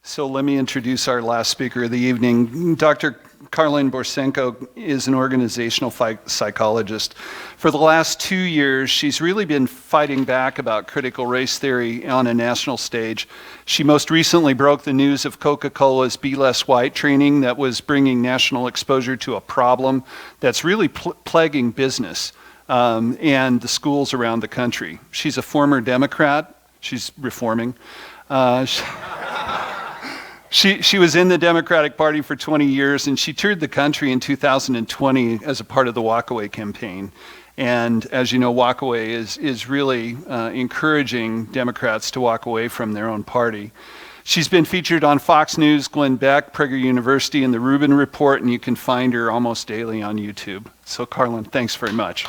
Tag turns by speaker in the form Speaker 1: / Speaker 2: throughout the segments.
Speaker 1: So let me introduce our last speaker of the evening. Dr. Karlyn Borysenko is an organizational psychologist. For the last 2 years, she's really been fighting back about critical race theory on a national stage. She most recently broke the news of Coca-Cola's Be Less White training that was bringing national exposure to a problem that's really plaguing business and the schools around the country. She's a former Democrat. She's reforming. She was in the Democratic Party for 20 years, and she toured the country in 2020 as a part of the Walkaway campaign. And as you know, Walkaway is really encouraging Democrats to walk away from their own party. She's been featured on Fox News, Glenn Beck, Prager University, and the Rubin Report, and you can find her almost daily on YouTube. So Karlyn, thanks very much.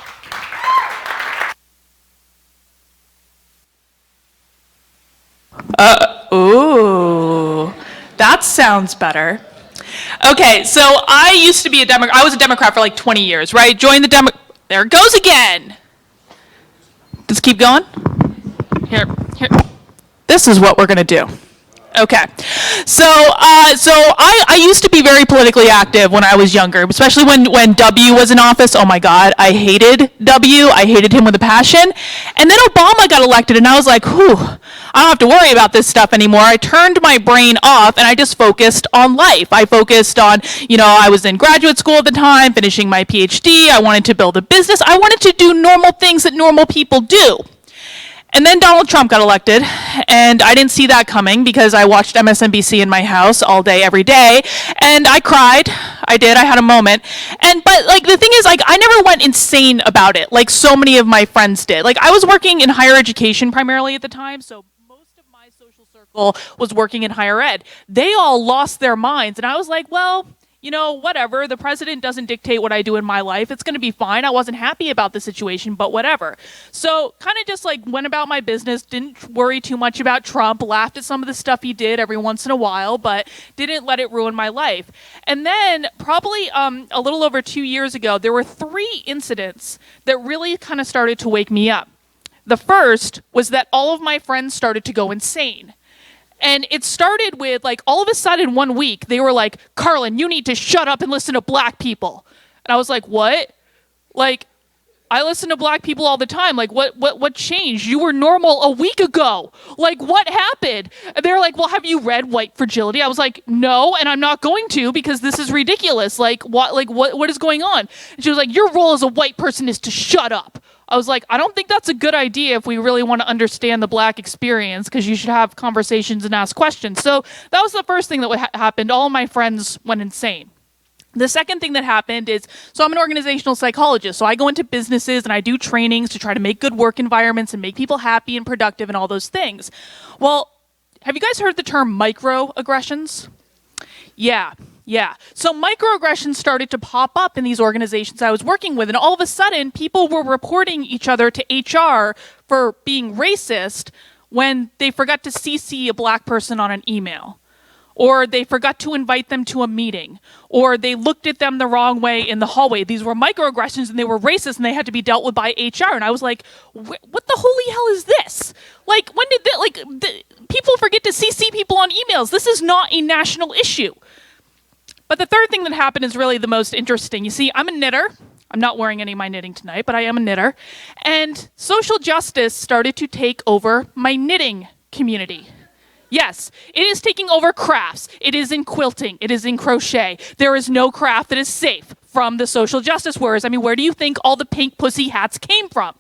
Speaker 2: Ooh. That sounds better. Okay, so I used to be a Democrat. I was a Democrat for like 20 years, right? Joined the There it goes again. Let's keep going. Here. This is what we're gonna do. Okay, so I used to be very politically active when I was younger, especially when W was in office. Oh my God, I hated W. I hated him with a passion. And then Obama got elected, and I was like, whew, I don't have to worry about this stuff anymore. I turned my brain off, and I just focused on life. I focused on, I was in graduate school at the time, finishing my PhD. I wanted to build a business. I wanted to do normal things that normal people do. And then Donald Trump got elected, and I didn't see that coming because I watched MSNBC in my house all day, every day, and I cried. I did. I had a moment. But the thing is, I never went insane about it like so many of my friends did. I was working in higher education primarily at the time, so most of my social circle was working in higher ed. They all lost their minds, and I was like, well, whatever. The president doesn't dictate what I do in my life. It's going to be fine. I wasn't happy about the situation, but whatever. So kind of just went about my business, didn't worry too much about Trump, laughed at some of the stuff he did every once in a while, but didn't let it ruin my life. And then probably a little over 2 years ago, there were 3 incidents that really kind of started to wake me up. The first was that all of my friends started to go insane. And it started with, all of a sudden 1 week, they were like, Karlyn, you need to shut up and listen to black people. And I was like, what? I listen to black people all the time. What changed? You were normal a week ago. What happened? And they're like, well, have you read White Fragility? I was like, no, and I'm not going to because this is ridiculous. What is going on? And she was like, your role as a white person is to shut up. I was like, I don't think that's a good idea if we really want to understand the black experience, because you should have conversations and ask questions. So that was the first thing that happened. All of my friends went insane. The second thing that happened is, so I'm an organizational psychologist, so I go into businesses and I do trainings to try to make good work environments and make people happy and productive and all those things. Well, have you guys heard the term microaggressions? Yeah. So microaggressions started to pop up in these organizations I was working with, and all of a sudden, people were reporting each other to HR for being racist when they forgot to CC a black person on an email, or they forgot to invite them to a meeting, or they looked at them the wrong way in the hallway. These were microaggressions, and they were racist, and they had to be dealt with by HR. And I was like, what the holy hell is this? When did that, people forget to CC people on emails. This is not a national issue. But the third thing that happened is really the most interesting. You see, I'm a knitter. I'm not wearing any of my knitting tonight, but I am a knitter. And social justice started to take over my knitting community. Yes, it is taking over crafts. It is in quilting. It is in crochet. There is no craft that is safe from the social justice warriors. I mean, where do you think all the pink pussy hats came from?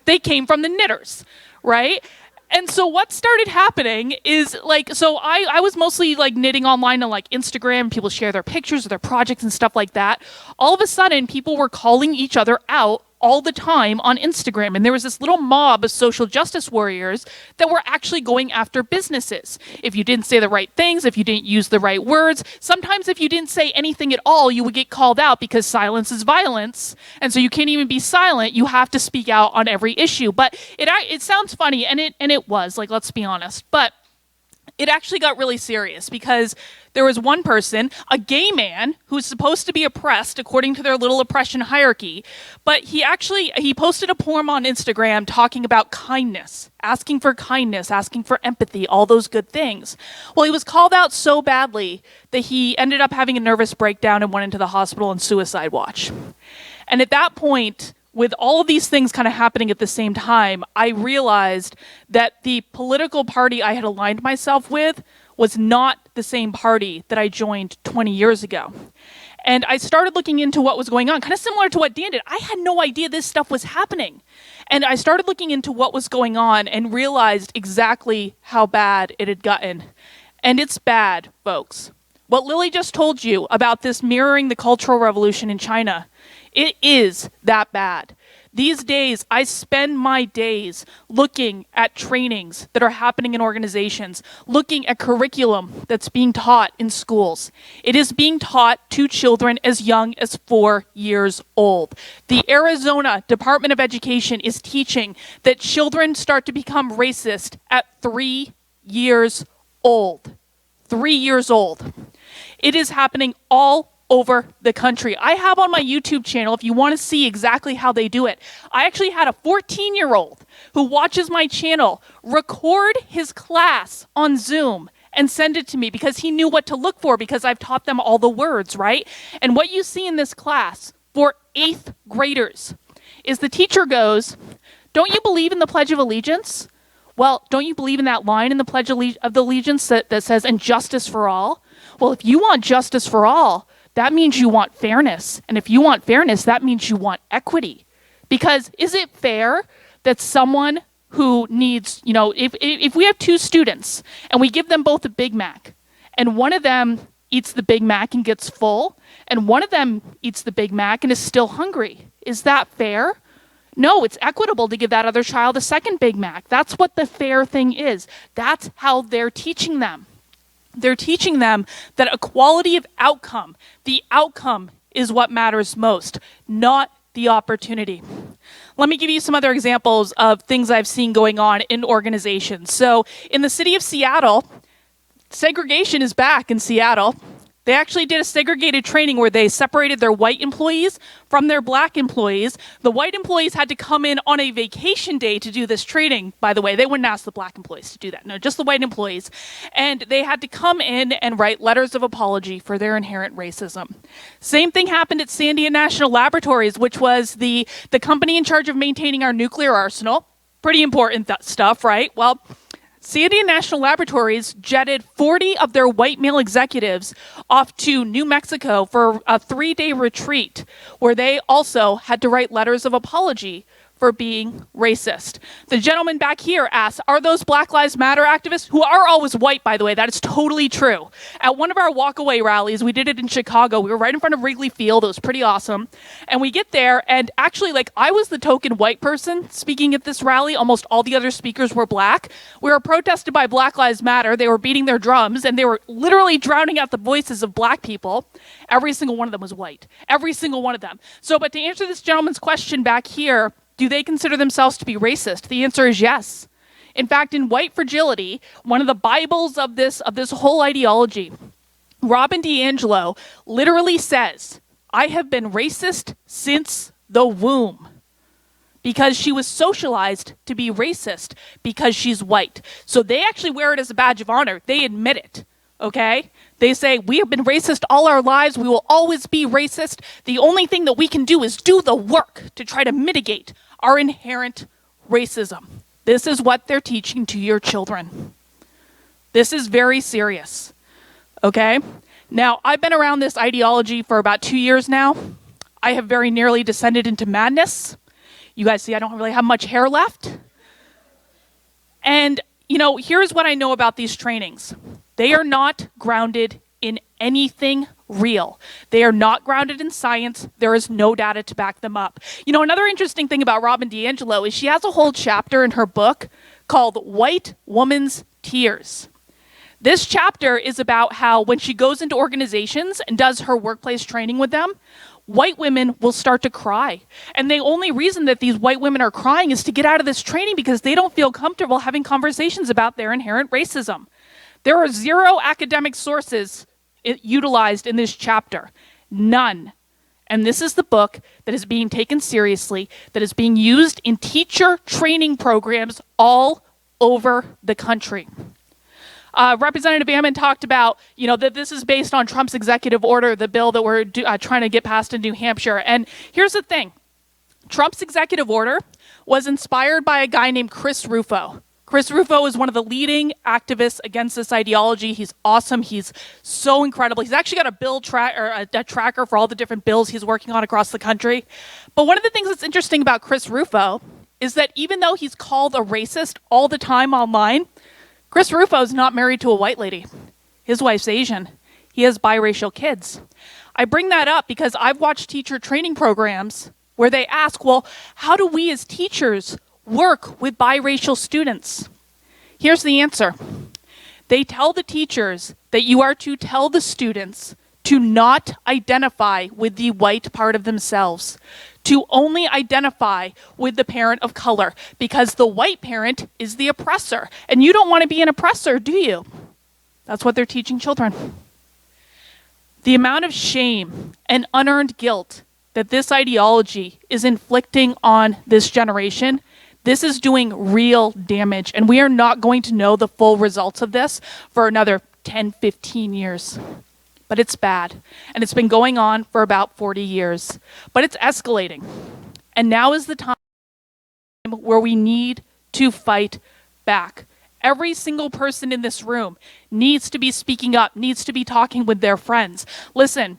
Speaker 2: They came from the knitters, right? And so what started happening is I was mostly knitting online on Instagram. People share their pictures of their projects and stuff like that. All of a sudden, people were calling each other out all the time on Instagram. And there was this little mob of social justice warriors that were actually going after businesses. If you didn't say the right things, if you didn't use the right words, sometimes if you didn't say anything at all, you would get called out because silence is violence. And so you can't even be silent. You have to speak out on every issue. But it sounds funny, and it was, let's be honest. But it actually got really serious because there was one person, a gay man, who's supposed to be oppressed according to their little oppression hierarchy, but he posted a poem on Instagram talking about kindness, asking for empathy, all those good things. Well, he was called out so badly that he ended up having a nervous breakdown and went into the hospital on suicide watch. And at that point, with all of these things kind of happening at the same time, I realized that the political party I had aligned myself with was not the same party that I joined 20 years ago. And I started looking into what was going on, kind of similar to what Dan did. I had no idea this stuff was happening. And I started looking into what was going on and realized exactly how bad it had gotten. And it's bad, folks. What Lily just told you about this mirroring the Cultural Revolution in China, it is that bad. These days, I spend my days looking at trainings that are happening in organizations, looking at curriculum that's being taught in schools. It is being taught to children as young as 4 years old. The Arizona Department of Education is teaching that children start to become racist at 3 years old. 3 years old. It is happening all over the country. I have on my YouTube channel, if you want to see exactly how they do it, I actually had a 14-year-old who watches my channel record his class on Zoom and send it to me because he knew what to look for because I've taught them all the words, right? And what you see in this class for 8th graders is the teacher goes, "Don't you believe in the Pledge of Allegiance? Well, don't you believe in that line in the Pledge of Allegiance that says, and justice for all? Well, if you want justice for all, that means you want fairness. And if you want fairness, that means you want equity. Because is it fair that someone who needs, if we have 2 students and we give them both a Big Mac and one of them eats the Big Mac and gets full and one of them eats the Big Mac and is still hungry, is that fair? No, it's equitable to give that other child a second Big Mac. That's what the fair thing is. That's how they're teaching them. They're teaching them that equality of outcome, the outcome is what matters most, not the opportunity. Let me give you some other examples of things I've seen going on in organizations. So in the city of Seattle, segregation is back in Seattle. They actually did a segregated training where they separated their white employees from their black employees. The white employees had to come in on a vacation day to do this training, by the way. They wouldn't ask the black employees to do that. No, just the white employees. And they had to come in and write letters of apology for their inherent racism. Same thing happened at Sandia National Laboratories, which was the company in charge of maintaining our nuclear arsenal. Pretty important stuff, right? Well, Sandia National Laboratories jetted 40 of their white male executives off to New Mexico for a 3-day retreat where they also had to write letters of apology for being racist. The gentleman back here asks, are those Black Lives Matter activists, who are always white, by the way, that is totally true. At one of our walkaway rallies, we did it in Chicago, we were right in front of Wrigley Field, it was pretty awesome, and we get there, and actually, I was the token white person speaking at this rally, almost all the other speakers were black. We were protested by Black Lives Matter, they were beating their drums, and they were literally drowning out the voices of black people. Every single one of them was white. Every single one of them. So, but to answer this gentleman's question back here, do they consider themselves to be racist? The answer is yes. In fact, in White Fragility, one of the Bibles of this whole ideology, Robin DiAngelo literally says, I have been racist since the womb. Because she was socialized to be racist because she's white. So they actually wear it as a badge of honor. They admit it. Okay? They say, we have been racist all our lives. We will always be racist. The only thing that we can do is do the work to try to mitigate our inherent racism. This is what they're teaching to your children. This is very serious. Okay? Now, I've been around this ideology for about 2 years now. I have very nearly descended into madness. You guys see I don't really have much hair left. And, here's what I know about these trainings. They are not grounded in anything real. They are not grounded in science. There is no data to back them up. Another interesting thing about Robin DiAngelo is she has a whole chapter in her book called White Woman's Tears. This chapter is about how when she goes into organizations and does her workplace training with them, white women will start to cry. And the only reason that these white women are crying is to get out of this training because they don't feel comfortable having conversations about their inherent racism. There are 0 academic sources utilized in this chapter. None. And this is the book that is being taken seriously, that is being used in teacher training programs all over the country. Representative Ammon talked about, that this is based on Trump's executive order, the bill that we're trying to get passed in New Hampshire. And here's the thing. Trump's executive order was inspired by a guy named Chris Rufo. Chris Rufo is one of the leading activists against this ideology. He's awesome. He's so incredible. He's actually got a bill a tracker for all the different bills he's working on across the country. But one of the things that's interesting about Chris Rufo is that even though he's called a racist all the time online, Chris Rufo is not married to a white lady. His wife's Asian. He has biracial kids. I bring that up because I've watched teacher training programs where they ask, well, how do we as teachers work with biracial students? Here's the answer. They tell the teachers that you are to tell the students to not identify with the white part of themselves, to only identify with the parent of color, because the white parent is the oppressor. And you don't want to be an oppressor, do you? That's what they're teaching children. The amount of shame and unearned guilt that this ideology is inflicting on this generation, this is doing real damage, and we are not going to know the full results of this for another 10, 15 years. But it's bad, and it's been going on for about 40 years. But it's escalating, and now is the time where we need to fight back. Every single person in this room needs to be speaking up, needs to be talking with their friends. Listen,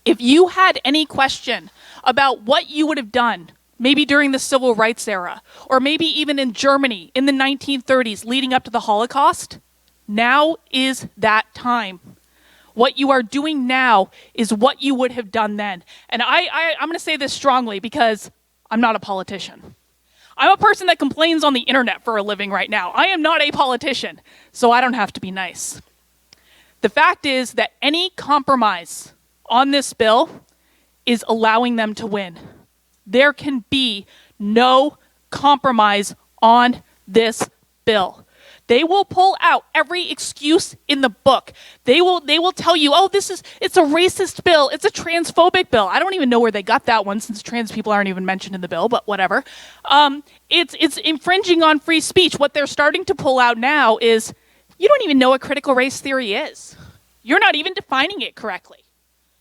Speaker 2: if you had any question about what you would have done maybe during the civil rights era, or maybe even in Germany in the 1930s leading up to the Holocaust, now is that time. What you are doing now is what you would have done then. And I'm going to say this strongly because I'm not a politician. I'm a person that complains on the internet for a living right now. I am not a politician, so I don't have to be nice. The fact is that any compromise on this bill is allowing them to win. There can be no compromise on this bill. They will pull out every excuse in the book. They will tell you, oh, it's a racist bill. It's a transphobic bill. I don't even know where they got that one since trans people aren't even mentioned in the bill, but whatever. It's infringing on free speech. What they're starting to pull out now is, you don't even know what critical race theory is. You're not even defining it correctly.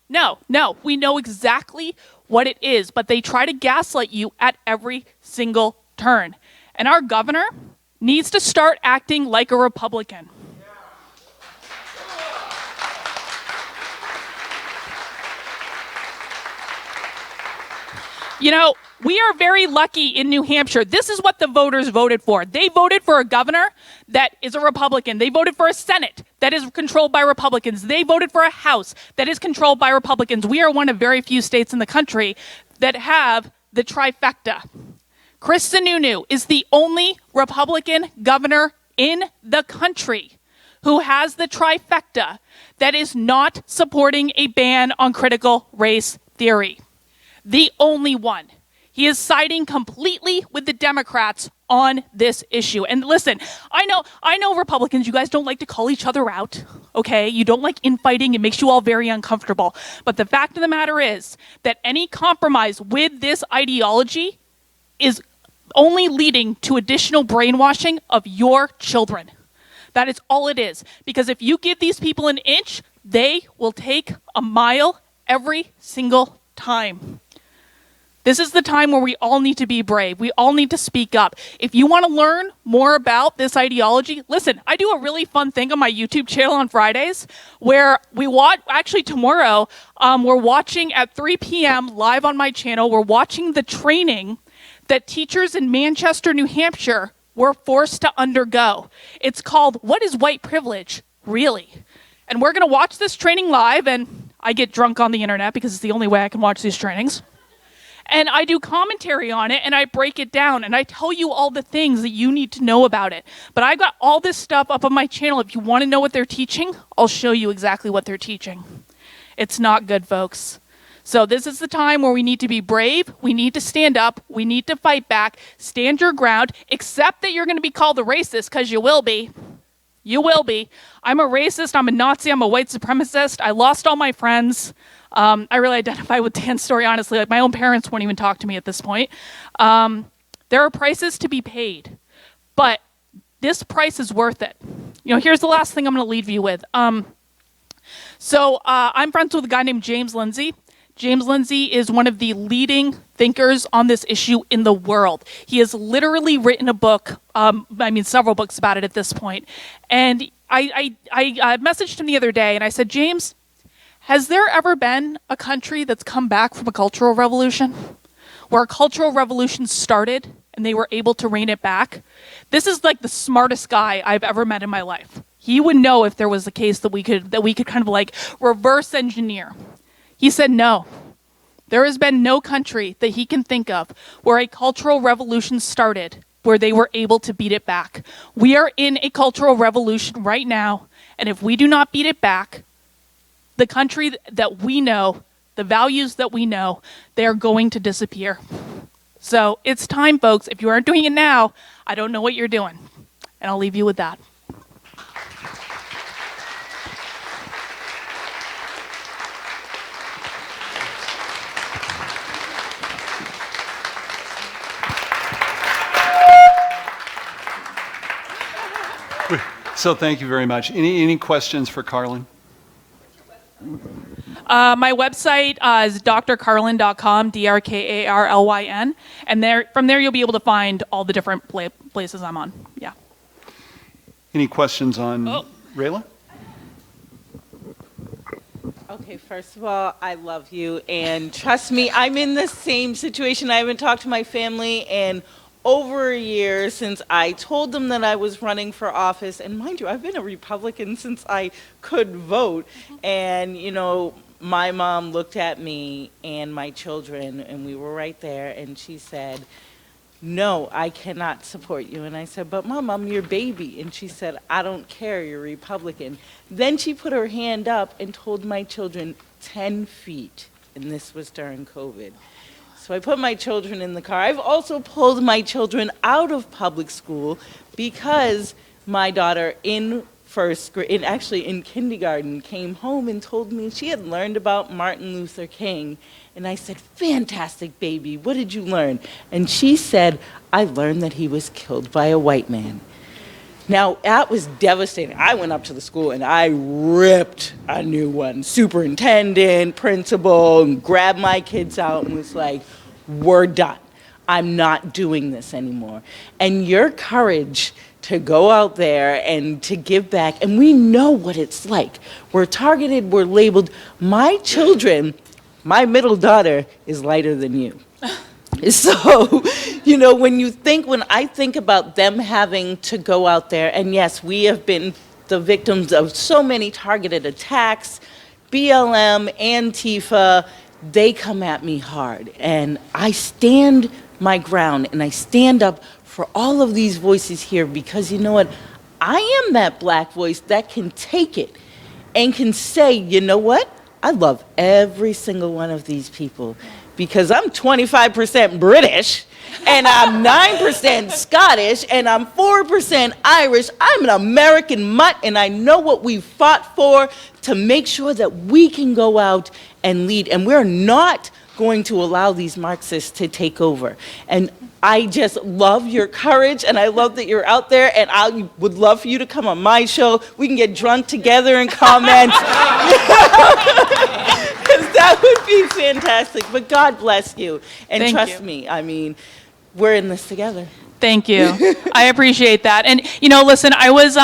Speaker 2: No, we know exactly what it is, but they try to gaslight you at every single turn. And our governor needs to start acting like a Republican. We are very lucky in New Hampshire. This is what the voters voted for. They voted for a governor that is a Republican. They voted for a Senate that is controlled by Republicans. They voted for a House that is controlled by Republicans. We are one of very few states in the country that have the trifecta. Chris Sununu is the only Republican governor in the country who has the trifecta that is not supporting a ban on critical race theory. The only one. He is siding completely with the Democrats on this issue. And listen, I know Republicans, you guys don't like to call each other out, okay? You don't like infighting. It makes you all very uncomfortable. But the fact of the matter is that any compromise with this ideology is only leading to additional brainwashing of your children. That is all it is. Because if you give these people an inch, they will take a mile every single time. This is the time where we all need to be brave. We all need to speak up. If you want to learn more about this ideology, listen, I do a really fun thing on my YouTube channel on Fridays where we watch, actually tomorrow, we're watching at 3 p.m. live on my channel, we're watching the training that teachers in Manchester, New Hampshire were forced to undergo. It's called, What is White Privilege, Really? And we're going to watch this training live, and I get drunk on the internet because it's the only way I can watch these trainings. And I do commentary on it, and I break it down, and I tell you all the things that you need to know about it. But I've got all this stuff up on my channel. If you want to know what they're teaching, I'll show you exactly what they're teaching. It's not good, folks. So this is the time where we need to be brave. We need to stand up. We need to fight back. Stand your ground. Accept that you're going to be called a racist, because you will be. You will be. I'm a racist. I'm a Nazi. I'm a white supremacist. I lost all my friends. I really identify with Dan's story, honestly. Like, my own parents won't even talk to me at this point. There are prices to be paid, but this price is worth it. You know, here's the last thing I'm going to leave you with. So I'm friends with a guy named James Lindsay. James Lindsay is one of the leading thinkers on this issue in the world. He has literally written a book, several books about it at this point. And I messaged him the other day and I said, James, has there ever been a country that's come back from a cultural revolution? Where a cultural revolution started and they were able to rein it back? This is like the smartest guy I've ever met in my life. He would know if there was a case that we could kind of like reverse engineer. He said no. There has been no country that he can think of where a cultural revolution started where they were able to beat it back. We are in a cultural revolution right now, and if we do not beat it back, the country that we know, the values that we know, they are going to disappear. So it's time, folks. If you aren't doing it now, I don't know what you're doing. And I'll leave you with that.
Speaker 1: So thank you very much. Any questions for Karlyn?
Speaker 2: My website is drkarlyn.com, DrKarlyn, and from there you'll be able to find all the different places I'm on. Yeah.
Speaker 1: Any questions on Rayla?
Speaker 3: Okay, first of all, I love you, and trust me, I'm in the same situation. I haven't talked to my family in over a year since I told them that I was running for office. And mind you, I've been a Republican since I could vote. And, you know, my mom looked at me and my children, and we were right there, and she said, no, I cannot support you. And I said, but Mom, I'm your baby. And she said, I don't care, you're Republican. Then she put her hand up and told my children 10 feet, and this was during COVID. So I put my children in the car. I've also pulled my children out of public school because my daughter in first grade, actually in kindergarten, came home and told me she had learned about Martin Luther King. And I said, fantastic, baby, what did you learn? And she said, I learned that he was killed by a white man. Now, that was devastating. I went up to the school and I ripped a new one. Superintendent, principal, and grabbed my kids out and was like, we're done. I'm not doing this anymore. And your courage to go out there and to give back, and we know what it's like. We're targeted, we're labeled. My children, my middle daughter is lighter than you. So, you know, when I think about them having to go out there, and yes, we have been the victims of so many targeted attacks, BLM, Antifa, they come at me hard. And I stand my ground, and I stand up for all of these voices here because, you know what, I am that black voice that can take it and can say, you know what, I love every single one of these people. Because I'm 25% British, and I'm 9% Scottish, and I'm 4% Irish. I'm an American mutt, and I know what we fought for to make sure that we can go out and lead. And we're not going to allow these Marxists to take over. And I just love your courage, and I love that you're out there, and I would love for you to come on my show. We can get drunk together and comment. That would be fantastic. But God bless you. And trust me, I mean, we're in this together.
Speaker 2: Thank you. I appreciate that. And you know, listen, I was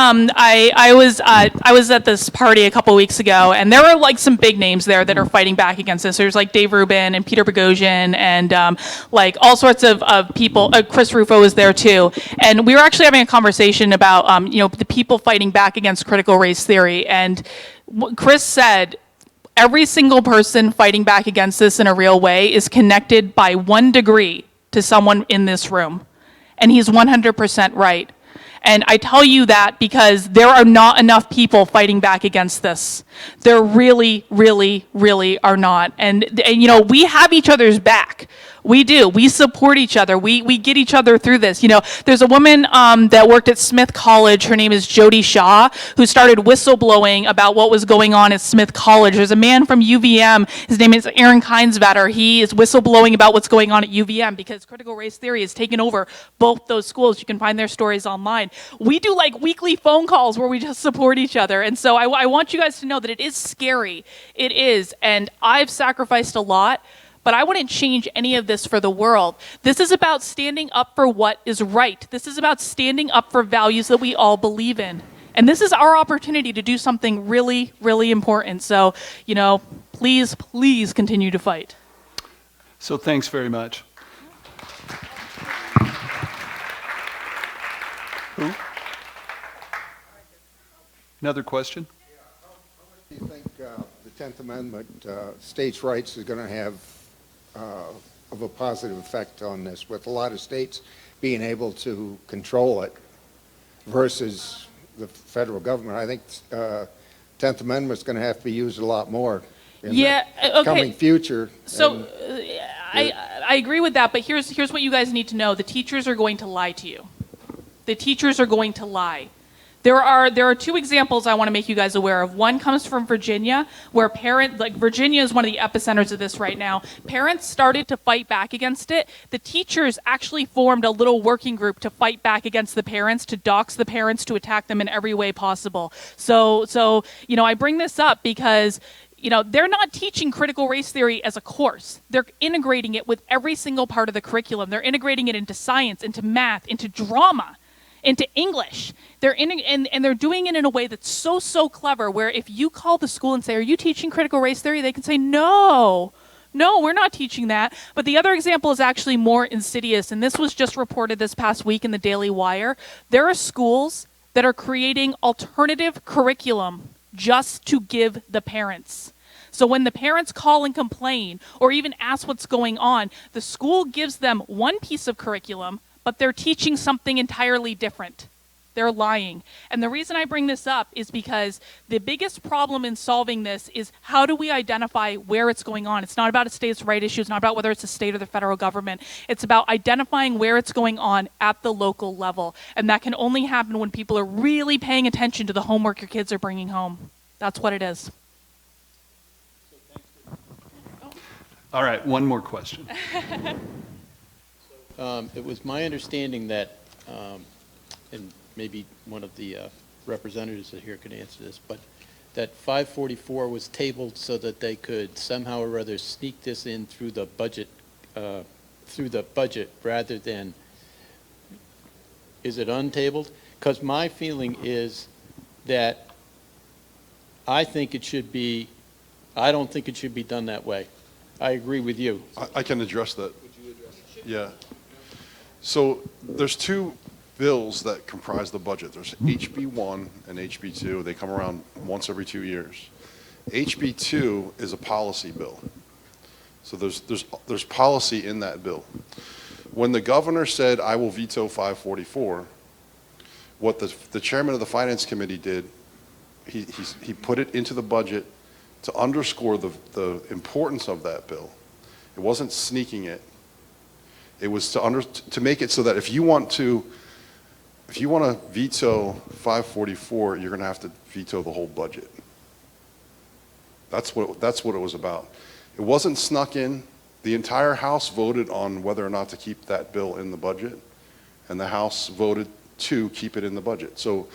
Speaker 2: at this party a couple weeks ago, and there were like some big names there that are fighting back against this. There's like Dave Rubin and Peter Boghossian and like all sorts of people. Chris Rufo was there too, and we were actually having a conversation about you know, the people fighting back against critical race theory. And Chris said, every single person fighting back against this in a real way is connected by 1 degree to someone in this room. And he's 100% right. And I tell you that because there are not enough people fighting back against this. There really, really, really are not. And you know, we have each other's back. We do. We support each other. We get each other through this. You know, there's a woman that worked at Smith College. Her name is Jody Shaw, who started whistleblowing about what was going on at Smith College. There's a man from UVM. His name is Aaron Kinesvetter. He is whistleblowing about what's going on at UVM because critical race theory has taken over both those schools. You can find their stories online. We do like weekly phone calls where we just support each other. And so I want you guys to know that it is scary. It is. And I've sacrificed a lot. But I wouldn't change any of this for the world. This is about standing up for what is right. This is about standing up for values that we all believe in. And this is our opportunity to do something really, really important. So, you know, please, please continue to fight.
Speaker 1: So thanks very much. Who? Another question?
Speaker 4: Do you think the 10th Amendment, states' rights, is going to have of a positive effect on this, with a lot of states being able to control it versus the federal government? I think 10th Amendment is going to have to be used a lot more in the coming future.
Speaker 2: So I agree with that, but here's what you guys need to know. The teachers are going to lie to you. The teachers are going to lie. There are two examples I want to make you guys aware of. One comes from Virginia, where Virginia is one of the epicenters of this right now. Parents started to fight back against it. The teachers actually formed a little working group to fight back against the parents, to dox the parents, to attack them in every way possible. So you know, I bring this up because, you know, they're not teaching critical race theory as a course. They're integrating it with every single part of the curriculum. They're integrating it into science, into math, into drama, into English. And they're doing it in a way that's so clever, where if you call the school and say, "Are you teaching critical race theory?" they can say, No, we're not teaching that. But the other example is actually more insidious, and this was just reported this past week in the Daily Wire. There are schools that are creating alternative curriculum just to give the parents. So when the parents call and complain or even ask what's going on, the school gives them one piece of curriculum, but they're teaching something entirely different. They're lying. And the reason I bring this up is because the biggest problem in solving this is, how do we identify where it's going on? It's not about a states' right issue. It's not about whether it's the state or the federal government. It's about identifying where it's going on at the local level. And that can only happen when people are really paying attention to the homework your kids are bringing home. That's what it is.
Speaker 1: All right, one more question.
Speaker 5: It was my understanding that, and maybe one of the representatives here could answer this, but that 544 was tabled so that they could somehow or other sneak this in through the budget rather than, is it untabled? Because my feeling is that I don't think it should be done that way. I agree with you.
Speaker 6: I can address that. Yeah. So there's two bills that comprise the budget. There's HB1 and HB2. They come around once every 2 years. HB2 is a policy bill. So there's policy in that bill. When the governor said, "I will veto 544, what the chairman of the finance committee did, he put it into the budget to underscore the importance of that bill. It wasn't sneaking it. It was to make it so that if you want to veto 544, you're going to have to veto the whole budget. That's what it was about. It wasn't snuck in. The entire House voted on whether or not to keep that bill in the budget, and the House voted to keep it in the budget. So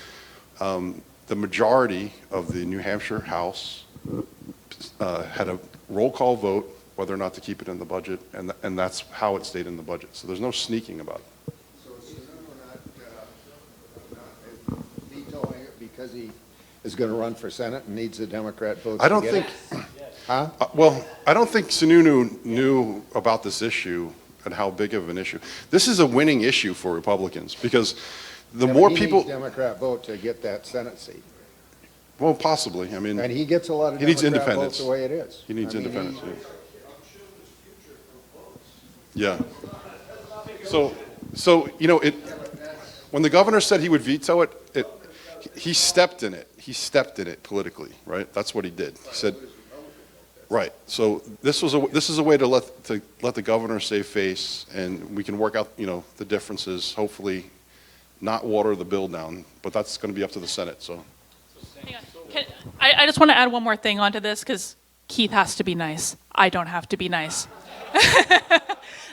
Speaker 6: the majority of the New Hampshire House had a roll call vote whether or not to keep it in the budget, and that's how it stayed in the budget. So there's no sneaking about it.
Speaker 4: So we're not vetoing it because he is going to run for Senate and needs the Democrat votes
Speaker 6: I don't
Speaker 4: to
Speaker 6: think,
Speaker 4: get it? Huh?
Speaker 6: well, I don't think Sununu knew about this issue and how big of an issue. This is a winning issue for Republicans because the more
Speaker 4: He
Speaker 6: people,
Speaker 4: needs Democrat vote to get that Senate seat.
Speaker 6: well, possibly. I mean,
Speaker 4: And he gets a lot of
Speaker 6: He needs
Speaker 4: Democrat
Speaker 6: independence.
Speaker 4: votes the way it is.
Speaker 6: he needs
Speaker 4: I mean,
Speaker 6: independence. Yeah. So you know, when the governor said he would veto it, he stepped in it. He stepped in it politically, right? That's what he did. He said, Right. So this is a way to let the governor save face, and we can work out, the differences, hopefully not water the bill down, but that's going to be up to the Senate, so.
Speaker 2: Hang on. I just want to add one more thing onto this because Keith has to be nice. I don't have to be nice.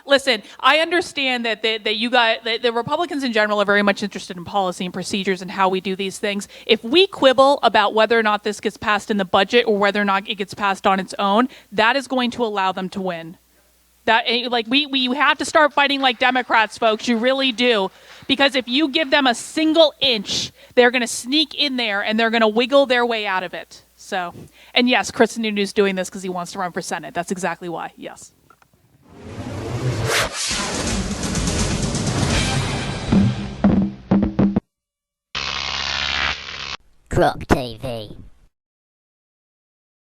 Speaker 2: Listen, I understand that the Republicans in general are very much interested in policy and procedures and how we do these things. If we quibble about whether or not this gets passed in the budget or whether or not it gets passed on its own, that is going to allow them to win. We have to start fighting like Democrats, folks. You really do. Because if you give them a single inch, they're going to sneak in there and they're going to wiggle their way out of it. So, and yes, Chris Nunu's doing this because he wants to run for Senate. That's exactly why. Yes.
Speaker 7: Croc TV.